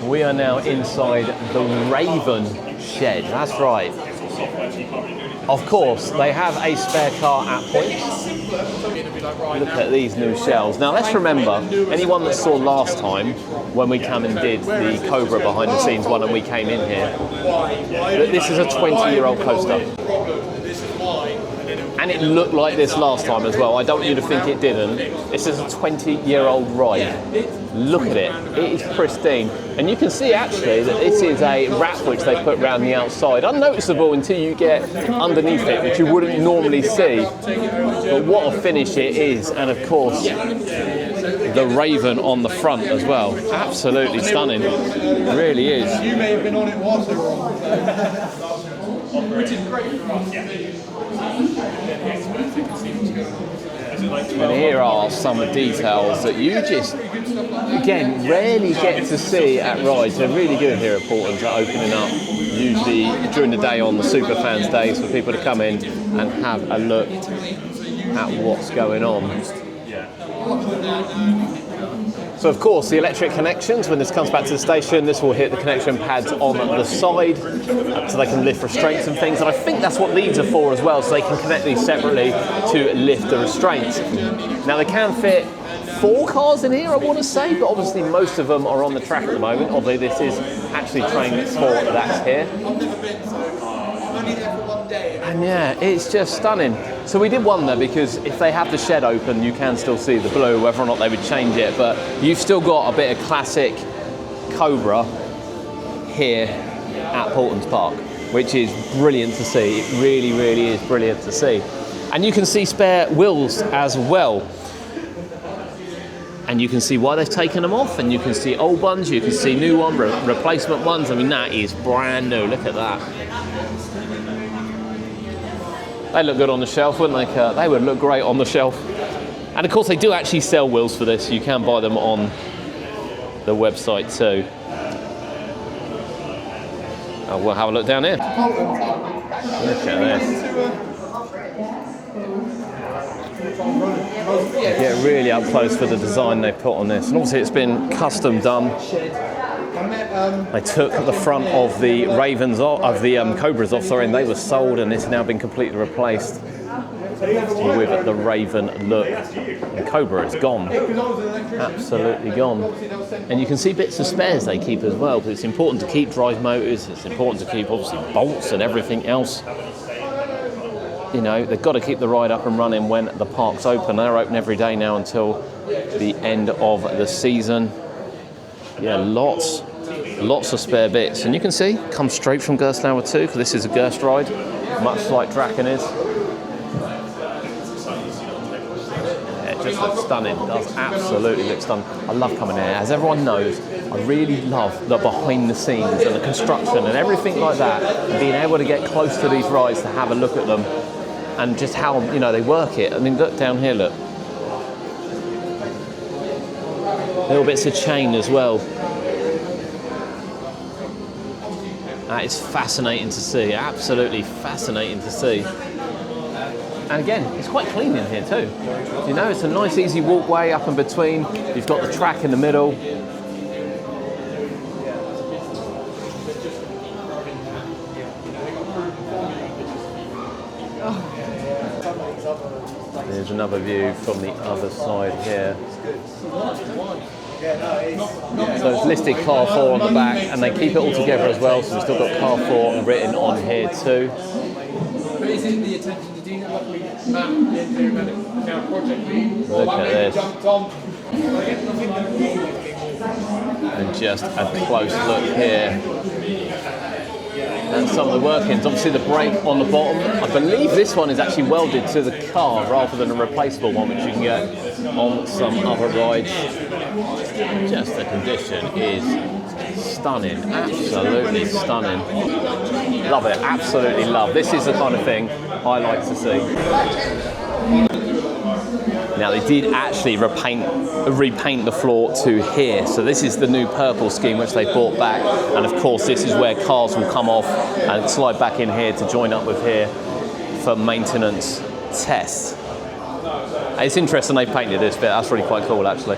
We are now inside the Raven shed, that's right. Of course, they have a spare car at points. Look at these new shells. Now let's remember, anyone that saw last time when we came and did the Cobra behind the scenes one and we came in here, that this is a 20-year-old coaster. And it looked like this last time as well. I don't want you to think it didn't. This is a 20-year-old ride. Look at it. It is pristine. And you can see actually that this is a wrap which they put around the outside. Unnoticeable until you get underneath it, which you wouldn't normally see. But what a finish it is. And of course, the Raven on the front as well. Absolutely stunning. It really is. You may have been on it whilst they were on. Which is great for us. And here are some details that you just, again, rarely get to see at rides. They're really good here at Paultons at opening up, usually during the day on the Superfans days, for people to come in and have a look at what's going on. So of course, the electric connections, when this comes back to the station, this will hit the connection pads on the side, so they can lift restraints and things. And I think that's what these are for as well, so they can connect these separately to lift the restraints. Now they can fit 4 cars in here, I want to say, but obviously most of them are on the track at the moment, although this is actually train sport that's here. And yeah, it's just stunning. So we did wonder, because if they have the shed open, you can still see the blue, whether or not they would change it, but you've still got a bit of classic Cobra here at Paultons Park, which is brilliant to see. It really, really is brilliant to see. And you can see spare wheels as well. And you can see why they've taken them off, and you can see old ones, you can see new ones, replacement ones. I mean, that is brand new, look at that. They look good on the shelf, wouldn't they, Kurt? They would look great on the shelf. And of course, they do actually sell wheels for this. You can buy them on the website too. Oh, we'll have a look down here. Look at this. Get really up close for the design they put on this. And obviously it's been custom done. They took the front of the Ravens off, of the Cobras off, sorry, and they were sold, and it's now been completely replaced with the Raven look. And Cobra is gone, absolutely gone. And you can see bits of spares they keep as well, because it's important to keep drive motors, it's important to keep obviously bolts and everything else. You know, they've got to keep the ride up and running when the park's open. They're open every day now until the end of the season. Yeah, lots of spare bits. And you can see, come straight from Gerstlauer 2, because this is a Gerst ride, much like Draken is. Yeah, it just looks stunning. It does absolutely look stunning. I love coming here. As everyone knows, I really love the behind the scenes and the construction and everything like that. And being able to get close to these rides to have a look at them and just how, you know, they work it. I mean, look down here, look. Little bits of chain as well. That is fascinating to see, absolutely fascinating to see. And again, it's quite clean in here too. You know, it's a nice easy walkway up in between. You've got the track in the middle. There's another view from the other side here. So it's listed car 4 on the back, and they keep it all together as well, so we've still got car 4 written on here too. But is it the attention to detail like we Matt, the engineering project lead? Look at this. Jumped on. And just a close look here. And some of the workings, obviously the brake on the bottom. I believe this one is actually welded to the car rather than a replaceable one, which you can get on some other rides. Just the condition is stunning, absolutely stunning. Love it, absolutely love. This is the kind of thing I like to see. Now they did actually repaint the floor to here. So this is the new purple scheme which they brought back. And of course this is where cars will come off and slide back in here to join up with here for maintenance tests. It's interesting they painted this bit, that's really quite cool actually.